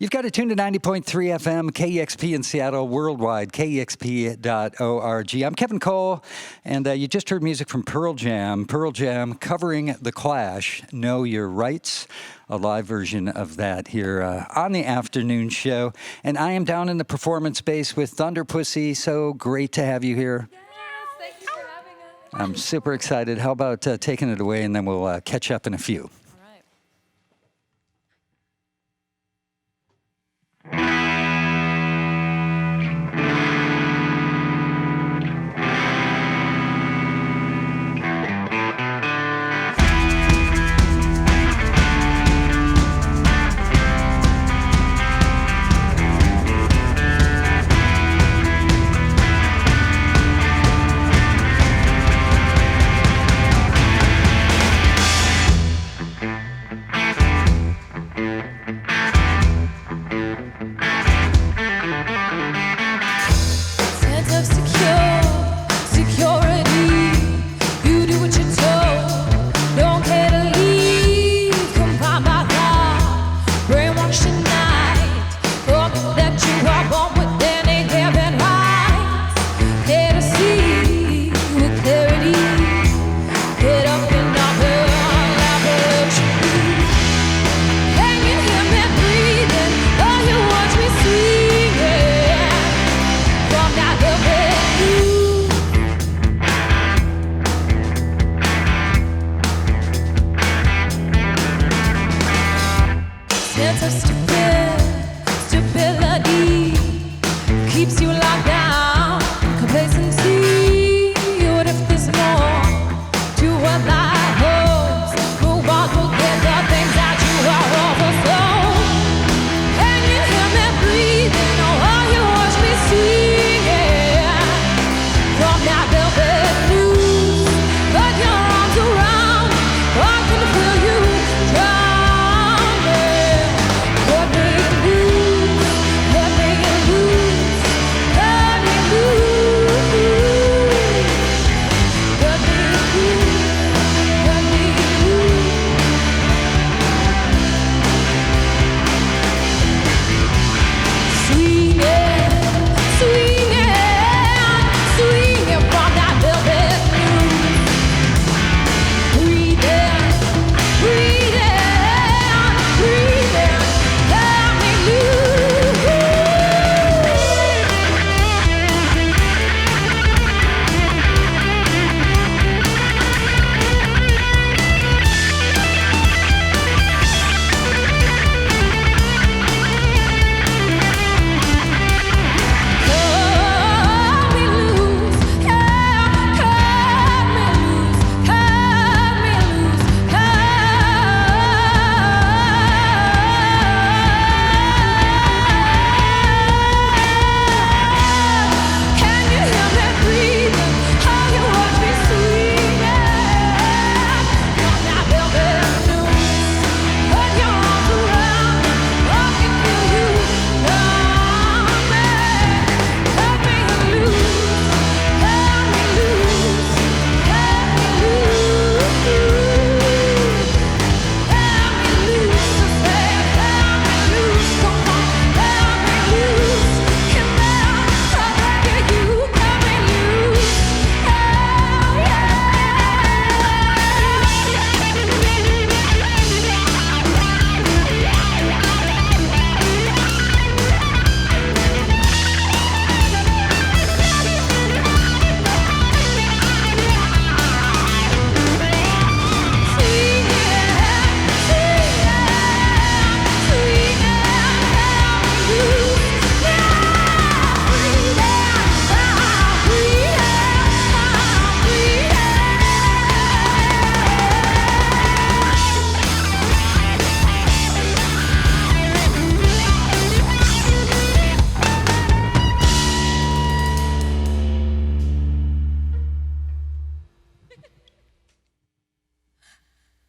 You've got it tuned to 90.3 FM, KEXP in Seattle, worldwide, KEXP.org. I'm Kevin Cole, and you just heard music from Pearl Jam. Pearl Jam covering The Clash, Know Your Rights, a live version of that here on the afternoon show. And I am down in the performance space with Thunderpussy. So great to have you here. Yes, thank you for having us. I'm super excited. How about taking it away, and then we'll catch up in a few.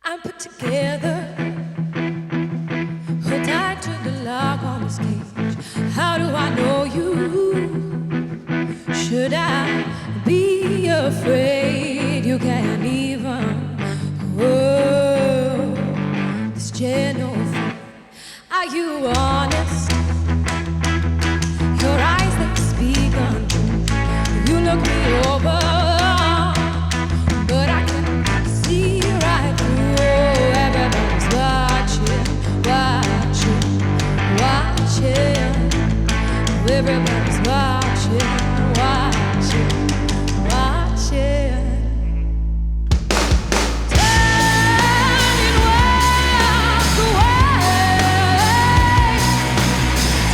I'm put together, hooked tied to the lock on this cage. How do I know you? Should I be afraid? You can't even hold this gentle. Are you honest? look me over, but I can see right through. Everybody's watching, watching, watching. Everybody's watching, watching, watching. Turn and walk away.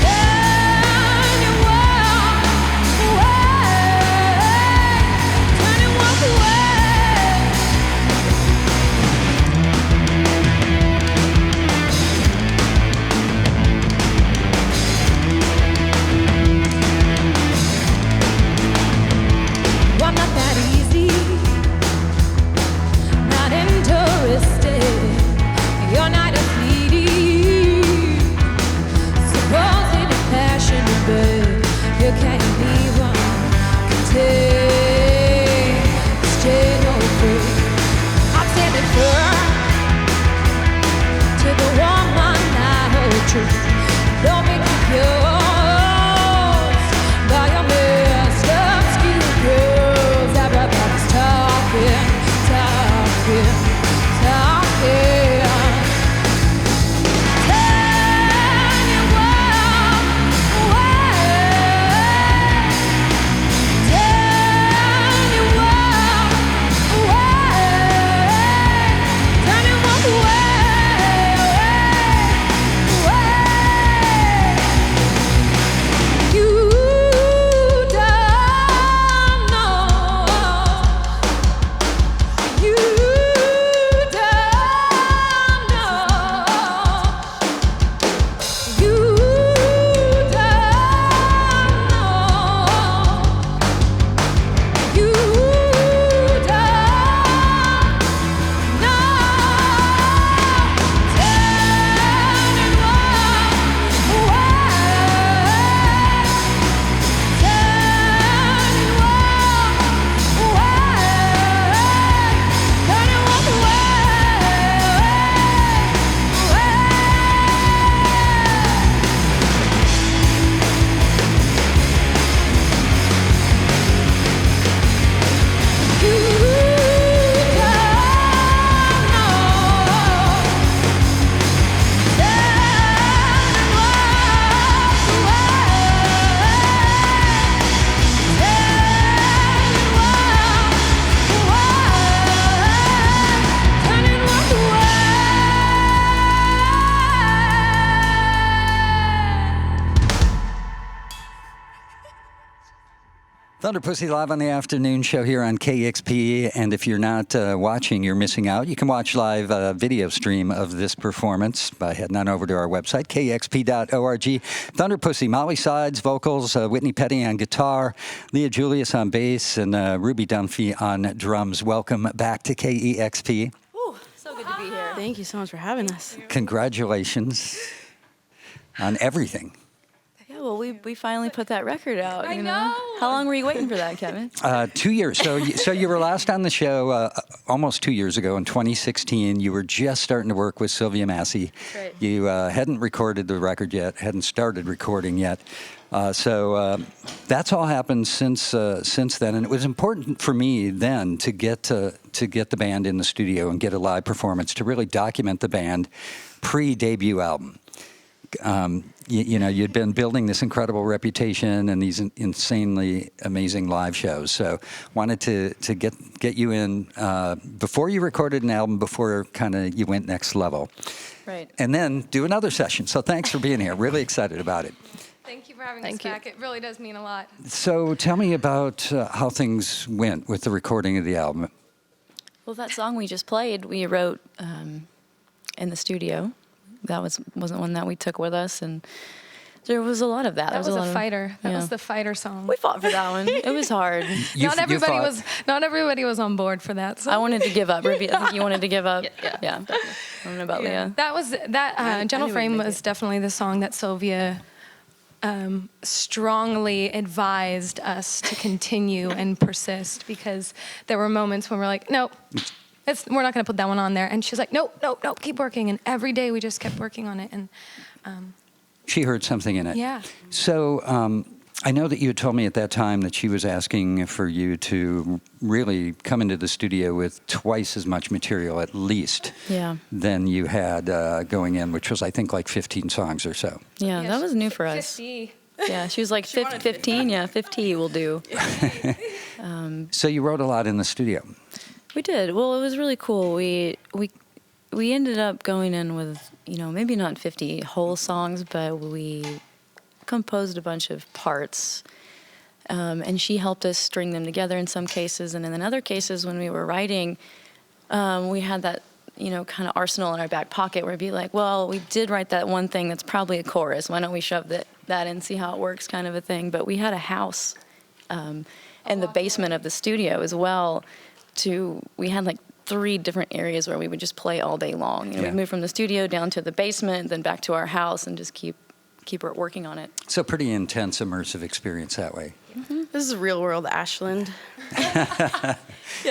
Turn and walk away. Turn and walk away. I'm not that easy, not interested. You're not as needy, supposed passionate, but you can't even contain. Stay no free. I'm standing firm to the woman I hold true. Don't be confused by your messed up excuses. Everybody's talking, talking, talking. Turn and walk away. Turn and walk away. Turn and walk away, away. You don't know. You don't know. You don't know. You don't know. Turn and walk away. Turn and walk away. Turn and walk away. You don't know. Thunderpussy live on the afternoon show here on KEXP. And if you're not watching, you're missing out. You can watch live video stream of this performance by heading on over to our website, KEXP.org. Thunderpussy, Molly Sides, vocals, Whitney Petty on guitar, Leah Julius on bass, and Ruby Dunphy on drums. Welcome back to KEXP. Ooh, so good to be here. Thank you so much for having us. Congratulations on everything. Yeah, well, we finally put that record out. I know. How long were you waiting for that, Kevin? 2 years. So you were last on the show almost 2 years ago in 2016. You were just starting to work with Sylvia Massey. Right. You hadn't recorded the record yet, hadn't started recording yet. So that's all happened since then, and it was important for me then to get the band in the studio and get a live performance to really document the band pre-debut album. You know, you'd been building this incredible reputation and these insanely amazing live shows. So wanted to get you in before you recorded an album, before kind of you went next level. Right. And then do another session. So thanks for being here. Really excited about it. Thank you for having us Thank you. back. It really does mean a lot. So tell me about how things went with the recording of the album. Well, that song we just played, we wrote in the studio. That wasn't one that we took with us, and there was a lot of that. That was a a fighter. That yeah. was the fighter song. We fought for that one. It was hard. Not everybody was on board for that. So. I wanted to give up. Ruby, I think you wanted to give up. Yeah. I don't know about Leah. That Gentle Frame was definitely the song that Sylvia strongly advised us to continue and persist, because there were moments when we're like, no, we're not going to put that one on there. And she's like, no, keep working. And every day we just kept working on it. And She heard something in it. yeah. So I know that you had told me at that time that she was asking for you to really come into the studio with twice as much material, at least, Yeah. than you had going in, which was, I think, like 15 songs or so. Yeah, that was new for us. 50. Yeah, she was like, She wanted 15? Yeah, 50 will do. So you wrote a lot in the studio. We did. Well, it was really cool. We ended up going in with, maybe not 50 whole songs, but we composed a bunch of parts. And she helped us string them together in some cases. And in other cases, when we were writing, we had that, kind of arsenal in our back pocket where it'd be like, well, we did write that one thing that's probably a chorus. Why don't we shove that in and see how it works, kind of a thing. But we had a house in the basement of the studio as well. We had like 3 different areas where we would just play all day long. We'd move from the studio down to the basement, then back to our house, and just keep working on it. So pretty intense, immersive experience that way. Mm-hmm. This is real world Ashland.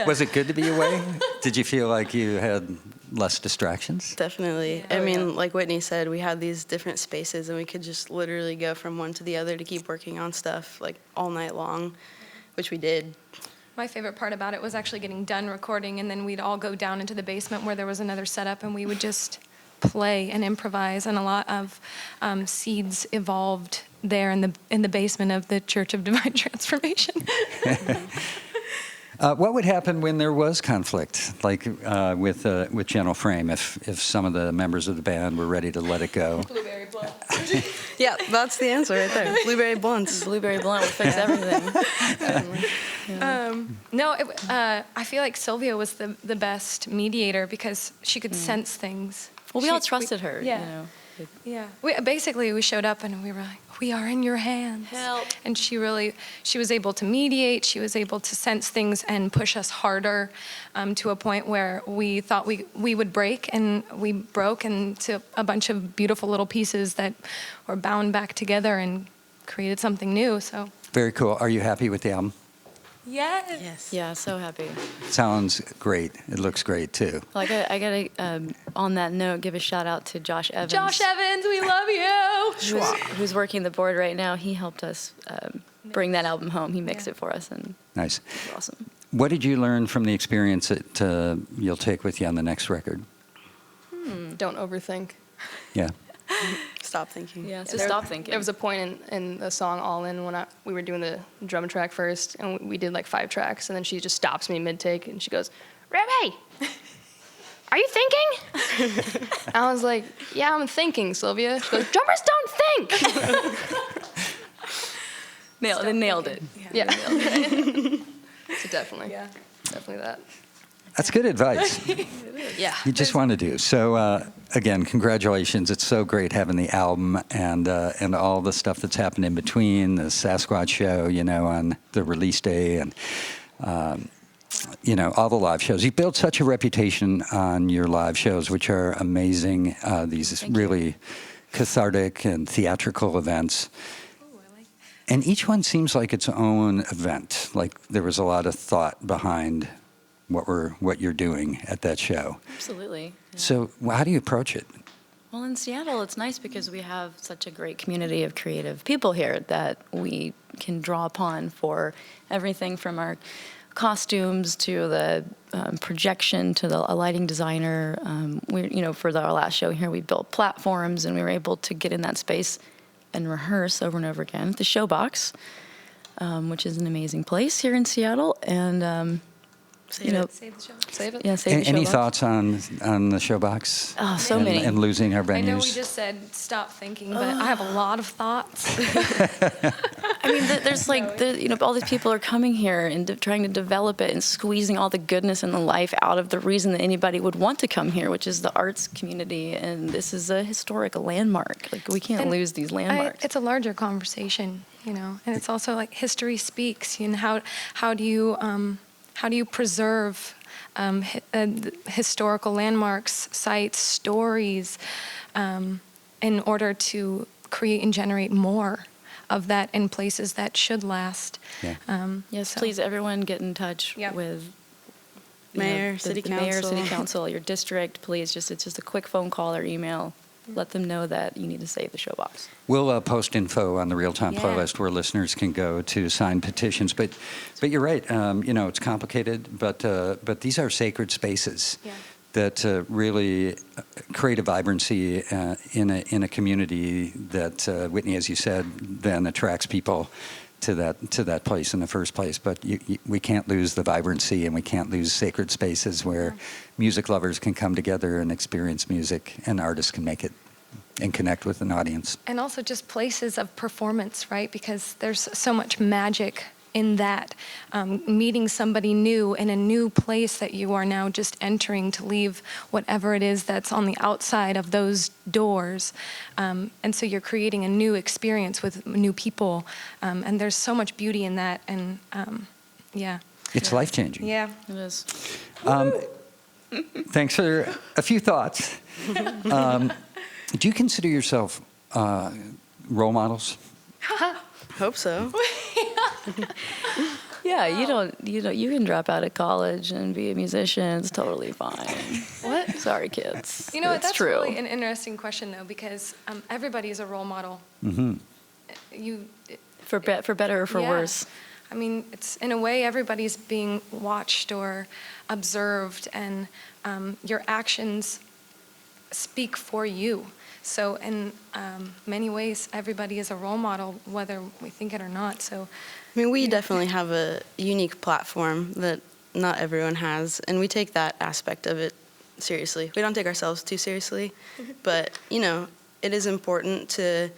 Was it good to be away? Did you feel like you had less distractions? Definitely. I mean, like Whitney said, we had these different spaces and we could just literally go from one to the other to keep working on stuff like all night long, which we did. My favorite part about it was actually getting done recording, and then we'd all go down into the basement where there was another setup, and we would just play and improvise, and a lot of seeds evolved there in the basement of the Church of Divine Transformation. What would happen when there was conflict, like with Gentle Frame, if some of the members of the band were ready to let it go? Blueberry blunt. Yeah, that's the answer right there. Blueberry blunts. Blueberry blunt will fix everything. No, I feel like Sylvia was the best mediator because she could sense things. Well, we all trusted her. Yeah. Yeah. We showed up and we were like, we are in your hands. Help. And she was able to mediate. She was able to sense things and push us harder to a point where we thought we would break, and we broke into a bunch of beautiful little pieces that were bound back together and created something new. So. Very cool. Are you happy with the album? Yes. Yes. Yeah, so happy. Sounds great. It looks great, too. Well, I gotta, on that note, give a shout out to Josh Evans. Josh Evans, we love you. Who's working the board right now. He helped us bring that album home. He mixed it for us, and Nice. it was awesome. What did you learn from the experience that you'll take with you on the next record? Don't overthink. Yeah. Stop thinking. Yeah, so stop thinking. There was a point in the song All In when we were doing the drum track first, and we did like 5 tracks, and then she just stops me mid-take, and she goes, Rebbe, are you thinking? I was like, yeah, I'm thinking, Sylvia. She goes, drummers don't think. Nailed it. Yeah. So definitely that. That's good advice. Yeah. You just want to do. So, again, congratulations. It's so great having the album and all the stuff that's happened in between, the Sasquatch show, on the release day, and, all the live shows. You've built such a reputation on your live shows, which are amazing, these really cathartic and theatrical events. And each one seems like its own event, like there was a lot of thought behind what you're doing at that show. Absolutely. Yeah. So how do you approach it? Well, in Seattle, it's nice because we have such a great community of creative people here that we can draw upon for everything from our costumes to the projection to the lighting designer. For our last show here, we built platforms, and we were able to get in that space and rehearse over and over again at the Showbox, which is an amazing place here in Seattle. And Save the show. Save it? yeah, save the Any Showbox. thoughts on the Showbox? Oh, so many. And losing our venues? I know we just said stop thinking, but I have a lot of thoughts. I mean, there's all these people are coming here and trying to develop it and squeezing all the goodness and the life out of the reason that anybody would want to come here, which is the arts community. And this is a historic landmark. Like, we can't lose these landmarks. It's a larger conversation, and it's also like history speaks. How do you preserve historical landmarks, sites, stories, in order to create and generate more of that in places that should last? Yeah. Yes, please, everyone get in touch Yep. with Mayor, city the mayor, council. city council, your district. Please, it's just a quick phone call or email. let them know that you need to save the showbox. We'll post info on the real-time Yeah. playlist where listeners can go to sign petitions. But you're right. It's complicated, but these are sacred spaces Yeah. that really create a vibrancy in a community that Whitney, as you said, then attracts people to that place in the first place. But we can't lose the vibrancy, and we can't lose sacred spaces where music lovers can come together and experience music, and artists can make it and connect with an audience. And also just places of performance, right? Because there's so much magic in that. Meeting somebody new in a new place that you are now just entering to leave whatever it is that's on the outside of those doors. And so you're creating a new experience with new people. And there's so much beauty in that. And yeah. It's life-changing. Yeah. It is. Thanks for a few thoughts. Do you consider yourself role models? Hope so. Yeah, you can drop out of college and be a musician. It's totally fine. What? Sorry, kids. You know what? It's That's true. really an interesting question, though, because everybody is a role model. Mm-hmm. For better or for Yeah. worse. I mean, it's in a way everybody's being watched or observed, and your actions speak for you. So in many ways, everybody is a role model, whether we think it or not. So, I mean, we definitely have a unique platform that not everyone has, and we take that aspect of it seriously. We don't take ourselves too seriously, but, it is important to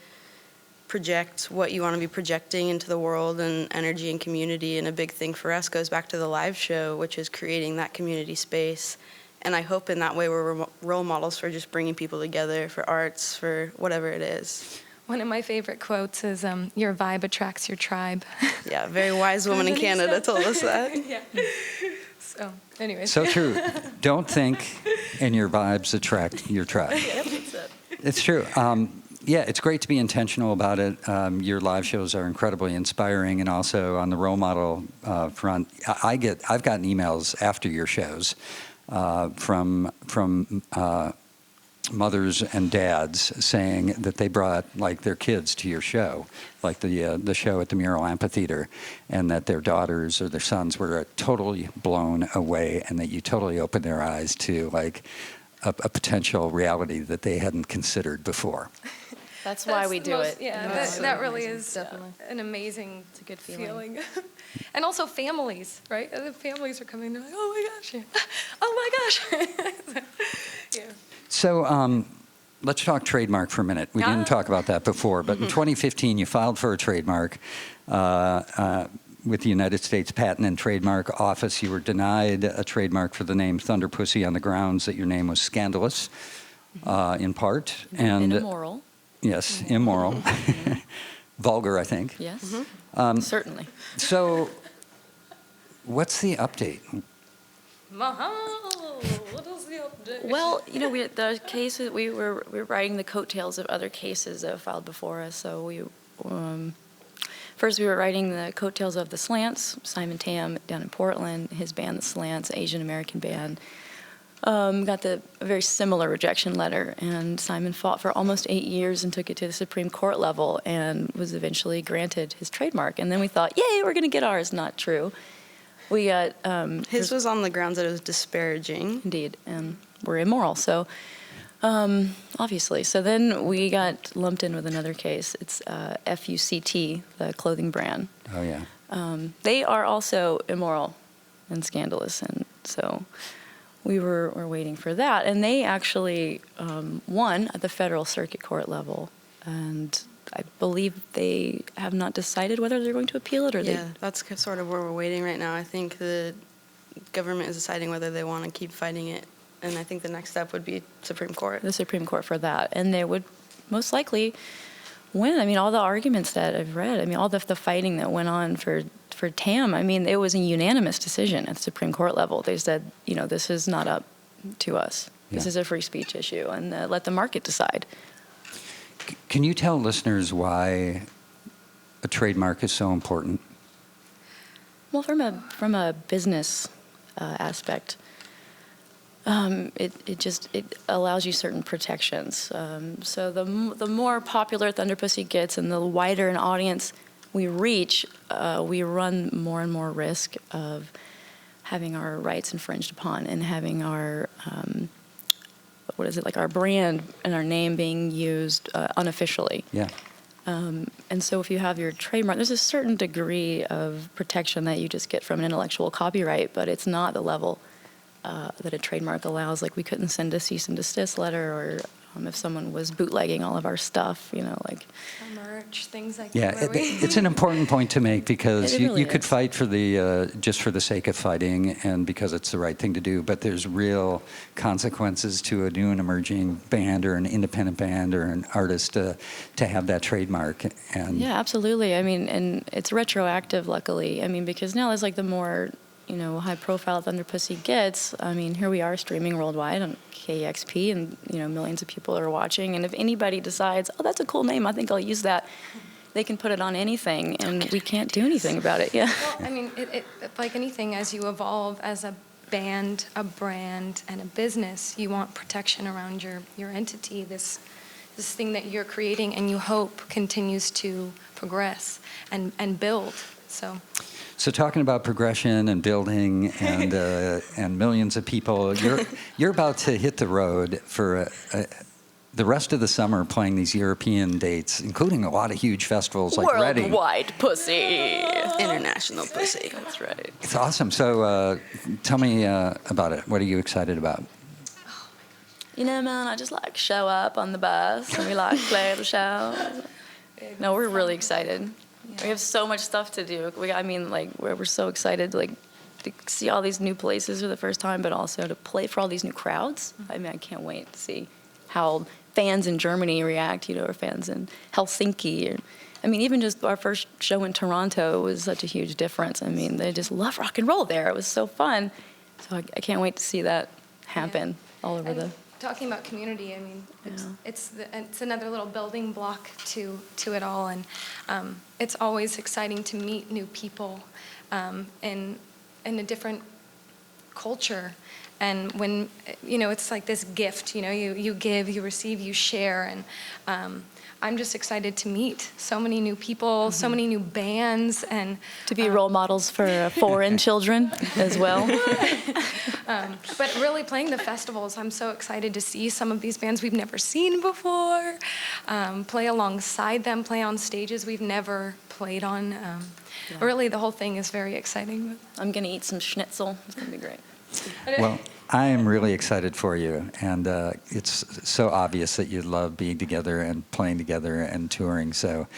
project what you want to be projecting into the world, and energy and community, and a big thing for us goes back to the live show, which is creating that community space. And I hope in that way we're role models for just bringing people together, for arts, for whatever it is. one of my favorite quotes is, "Your vibe attracts your tribe." Yeah, a very wise woman in Canada told us that. Yeah. So, anyways. So true. Don't think, and your vibes attract your tribe. It's true. It's great to be intentional about it. Your live shows are incredibly inspiring, and also on the role model front, I've gotten emails after your shows from mothers and dads saying that they brought their kids to your show, like the show at the Mural Amphitheater, and that their daughters or their sons were totally blown away, and that you totally opened their eyes to a potential reality that they hadn't considered before. That's why we the do most- it. Yeah, that really is an amazing It's a good feeling. And also families, right? The families are coming, they're like, oh my gosh, oh my gosh. Yeah. So let's talk trademark for a minute. We didn't talk about that before, but in 2015 you filed for a trademark with the United States Patent and Trademark Office. You were denied a trademark for the name Thunderpussy on the grounds that your name was scandalous, in part. And immoral. Yes, immoral. Vulgar, I think. Yes. Certainly. So what's the update? What is the update? Well, the cases we were writing the coattails of other cases that have filed before us. So we first we were writing the coattails of the Slants. Simon Tam down in Portland, his band, the Slants, Asian American band, got a very similar rejection letter, and Simon fought for almost 8 years and took it to the Supreme Court level and was eventually granted his trademark. And then we thought, yay, we're going to get ours. Not true. We got His was on the grounds that it was disparaging. indeed, and we're immoral. So obviously, so then we got lumped in with another case. It's FUCT, the clothing brand. Oh, yeah. They are also immoral and scandalous, and so we were waiting for that. And they actually won at the federal circuit court level, and I believe they have not decided whether they're going to appeal it or Yeah, that's sort of where we're waiting right now. I think the government is deciding whether they want to keep fighting it, and I think the next step would be Supreme Court. the Supreme Court for that, and they would most likely win. I mean, all the arguments that I've read, I mean, all the fighting that went on for Tam, I mean, it was a unanimous decision at the Supreme Court level. They said, this is not up to us. This Yeah. is a free speech issue, and let the market decide. Can you tell listeners why a trademark is so important? Well, from a business aspect, it allows you certain protections. So the more popular Thunderpussy gets and the wider an audience we reach, we run more and more risk of having our rights infringed upon and having our our brand and our name being used unofficially. Yeah. And so if you have your trademark, there's a certain degree of protection that you just get from an intellectual copyright, but it's not the level that a trademark allows. Like, we couldn't send a cease and desist letter, or if someone was bootlegging all of our stuff, like Our merch, things like Yeah, that. it's an important point to make, because It you, really you could is. fight for the just for the sake of fighting and because it's the right thing to do, but there's real consequences to a new and emerging band or an independent band or an artist to have that trademark. And Yeah, absolutely. I mean, and it's retroactive, luckily. I mean, because now there's like the more, high-profile Thunderpussy gets. I mean, here we are streaming worldwide on KEXP, and millions of people are watching. And if anybody decides, oh, that's a cool name, I think I'll use that, they can put it on anything, and we can't do anything about it. Yeah. Well, I mean, it like anything, as you evolve as a band, a brand, and a business, you want protection around your entity, this thing that you're creating and you hope continues to progress and build. So talking about progression and building and millions of people, you're about to hit the road for the rest of the summer, playing these European dates, including a lot of huge festivals like Reading. Worldwide pussy. International pussy. That's right. It's awesome. So tell me about it. What are you excited about? Man, I just show up on the bus and we play the show. No, we're really excited. We have so much stuff to do. We're so excited to see all these new places for the first time, but also to play for all these new crowds. I mean, I can't wait to see how fans in Germany react, or fans in Helsinki. Even just our first show in Toronto was such a huge difference. I mean, they just love rock and roll there. It was so fun. So I can't wait to see that happen all over the... Talking about community, it's another little building block to it all, and it's always exciting to meet new people in a different culture. And when it's like this gift, you give, you receive, you share, and I'm just excited to meet so many new people, so many new bands, and to be role models for foreign children as well. But really playing the festivals, I'm so excited to see some of these bands we've never seen before, play alongside them, play on stages we've never played on. Really, the whole thing is very exciting. I'm going to eat some schnitzel. It's going to be great. Well, I am really excited for you, and it's so obvious that you love being together and playing together and touring. So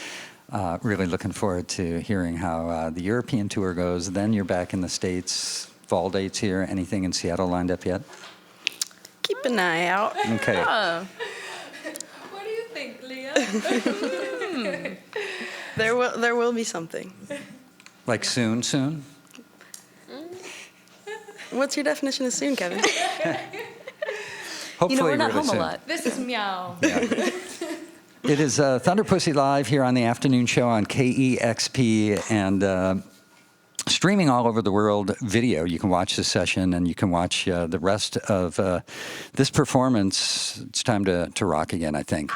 really looking forward to hearing how the European tour goes. Then you're back in the States. Fall dates here. Anything in Seattle lined up yet? Keep an eye out. Okay. What do you think, Leah? There will be something. Like soon? What's your definition of soon, Kevin? Hopefully we're not really home soon. a lot. This is meow. Yeah. It is Thunderpussy Live here on the afternoon show on KEXP, and streaming all over the world video. You can watch this session, and you can watch the rest of this performance. It's time to rock again, I think.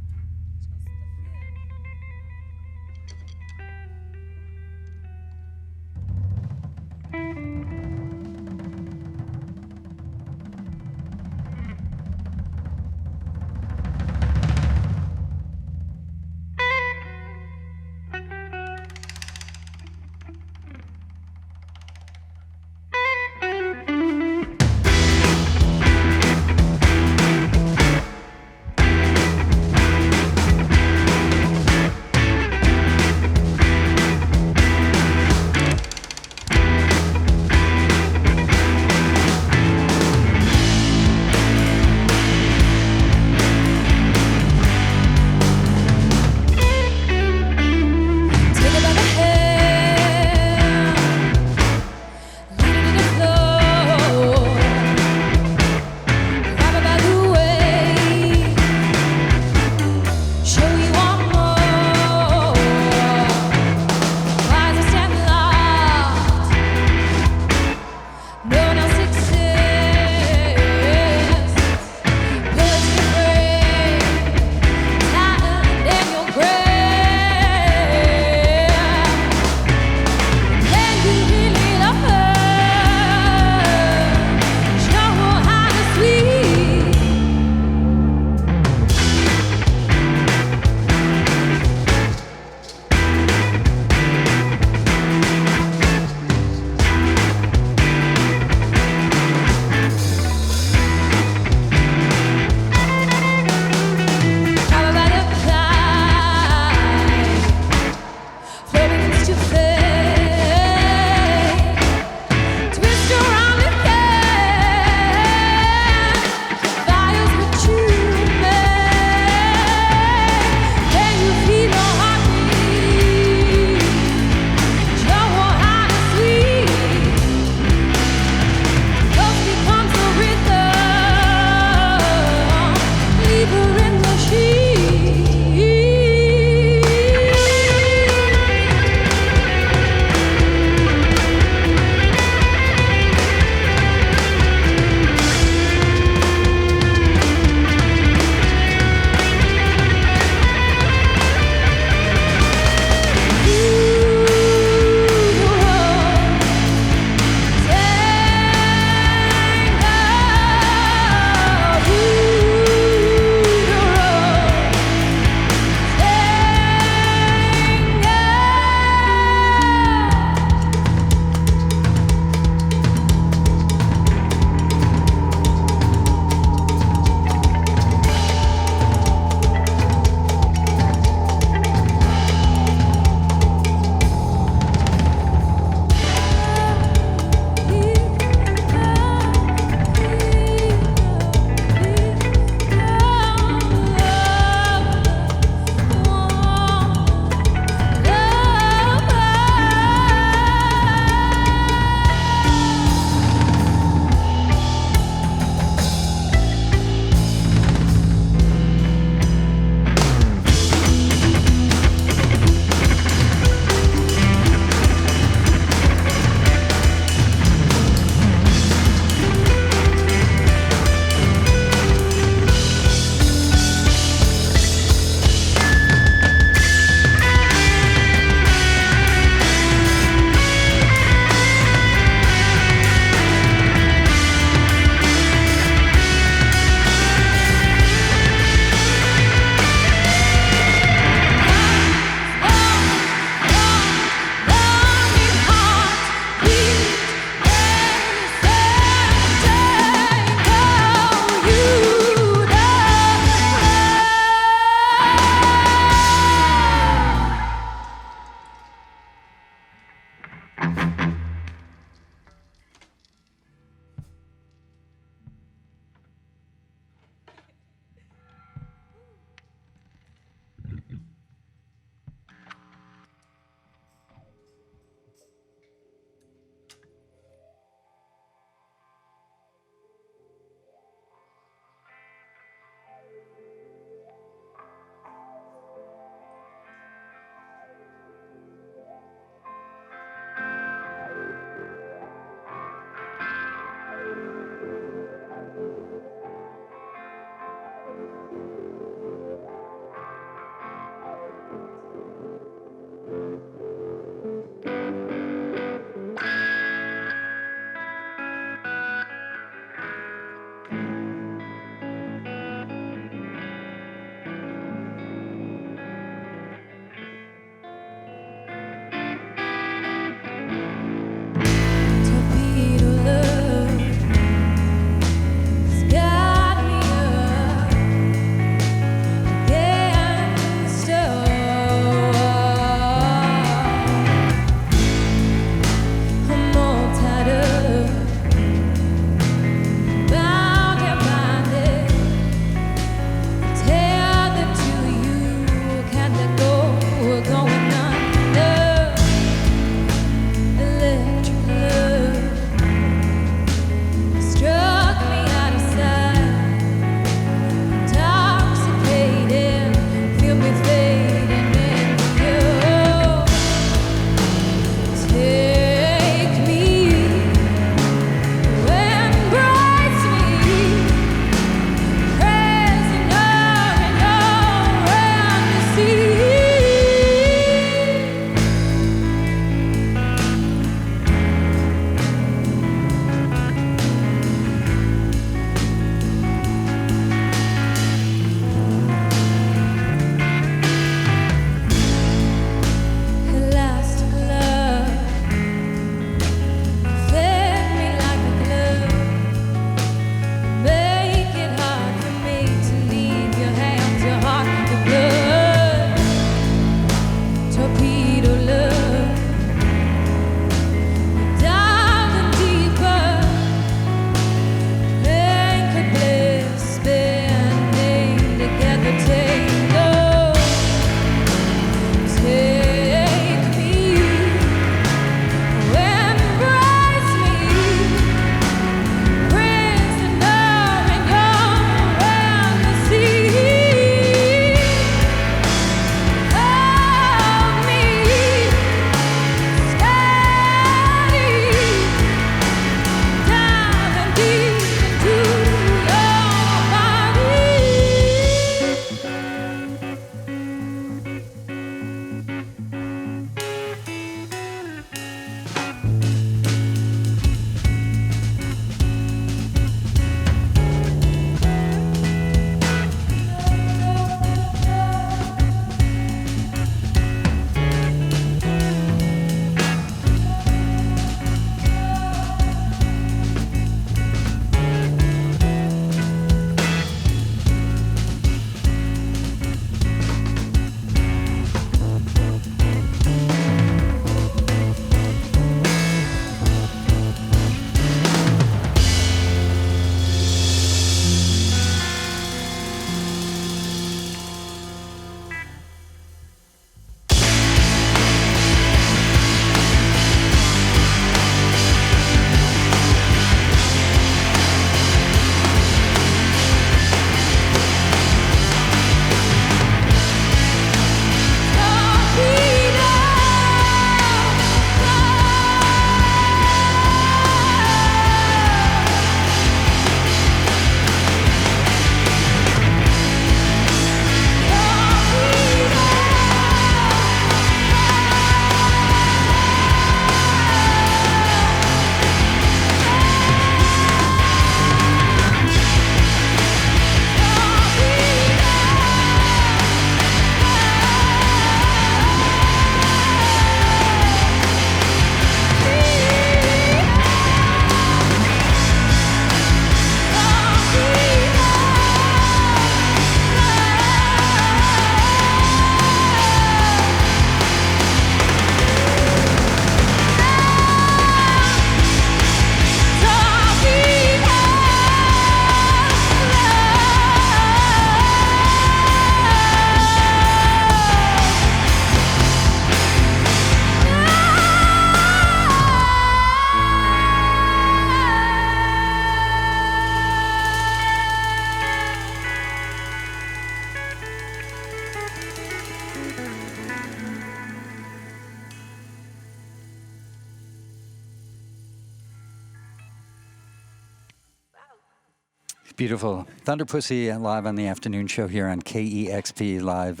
Beautiful. Thunderpussy live on the afternoon show here on KEXP live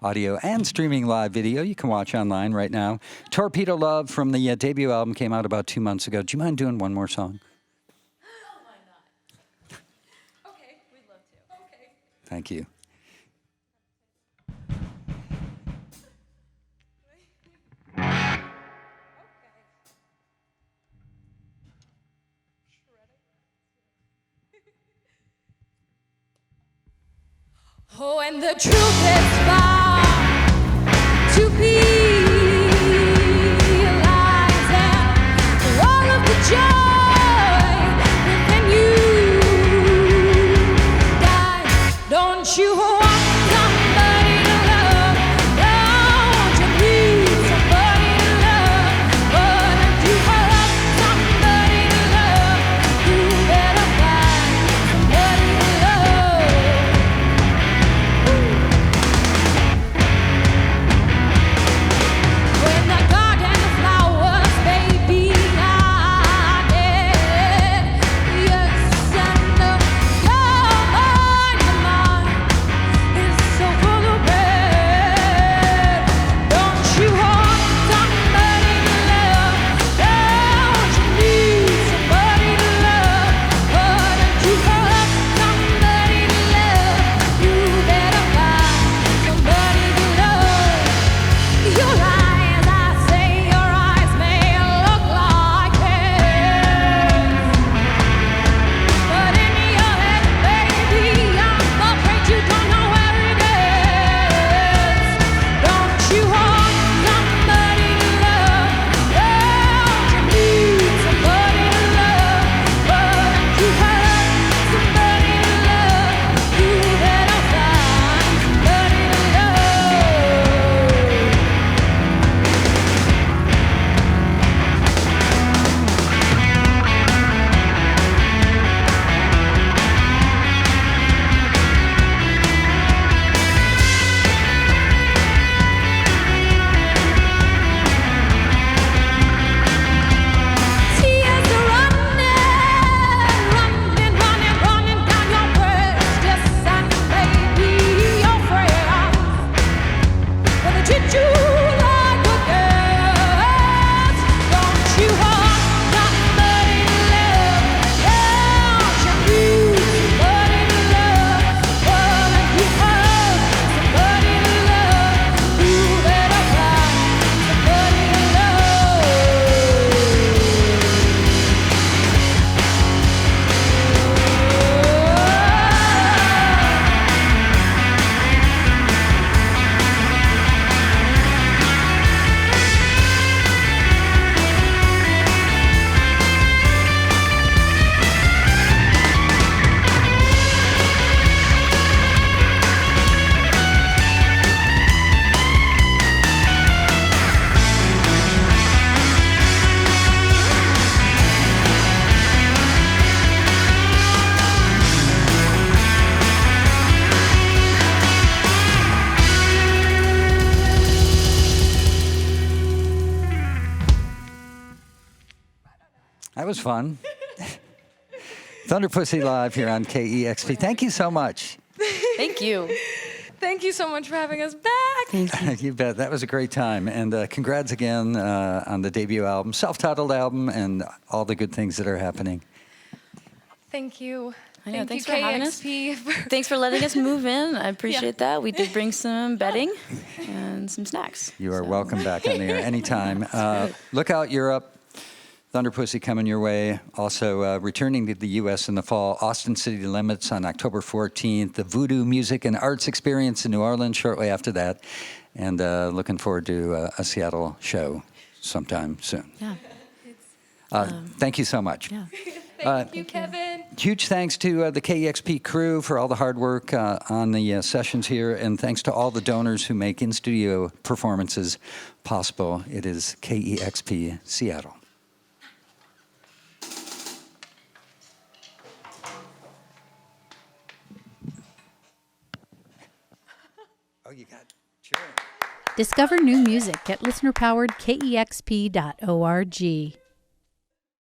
audio and streaming live video. You can watch online right now. Torpedo Love from the debut album came out about 2 months ago. Do you mind doing one more song? Oh, why not? Okay, we'd love to. Okay. Thank you. Oh, and the truth is far to be realized, and all of the joy within you dies. Don't you want somebody to love? Don't you need somebody to love? But if you have somebody to love, you better find somebody to love. When the garden of flowers, baby, I did. Yes, and your mind is so full of red. Don't you want somebody to love? Don't you need somebody to love? But if you have somebody to love, you better find somebody to love. Your eyes, I say, your eyes may look like hell, but in your head, baby, I'm afraid you don't know where it is. Don't you want somebody to love? Don't you need somebody to love? But if you have somebody to love, you better find somebody to love. Tears are running down your breast. Yes, and baby, you're afraid. But they treat you like a guest. Don't you want somebody to love? Don't you need somebody to love? But if you have somebody to love, you better find somebody to love. That was fun. Thunderpussy live here on KEXP. Thank you so much. Thank you. Thank you so much for having us back. You bet. That was a great time. And congrats again on the debut album, self-titled album, and all the good things that are happening. Thank you. I know, Thank thanks you, for having us. KEXP, Thanks for letting us move in. I appreciate that. We did bring some bedding and some snacks. You are welcome back on the air anytime. Look out, Europe. Thunderpussy coming your way. Also, returning to the U.S. in the fall, Austin City Limits on October 14th, the Voodoo Music and Arts Experience in New Orleans shortly after that, and looking forward to a Seattle show sometime soon. Yeah. Thank you so much. Yeah. Thank you, Kevin. Huge thanks to the KEXP crew for all the hard work on the sessions here, and thanks to all the donors who make in-studio performances possible. It is KEXP Seattle. Oh, you got cheering. Discover new music at listener-powered KEXP.org.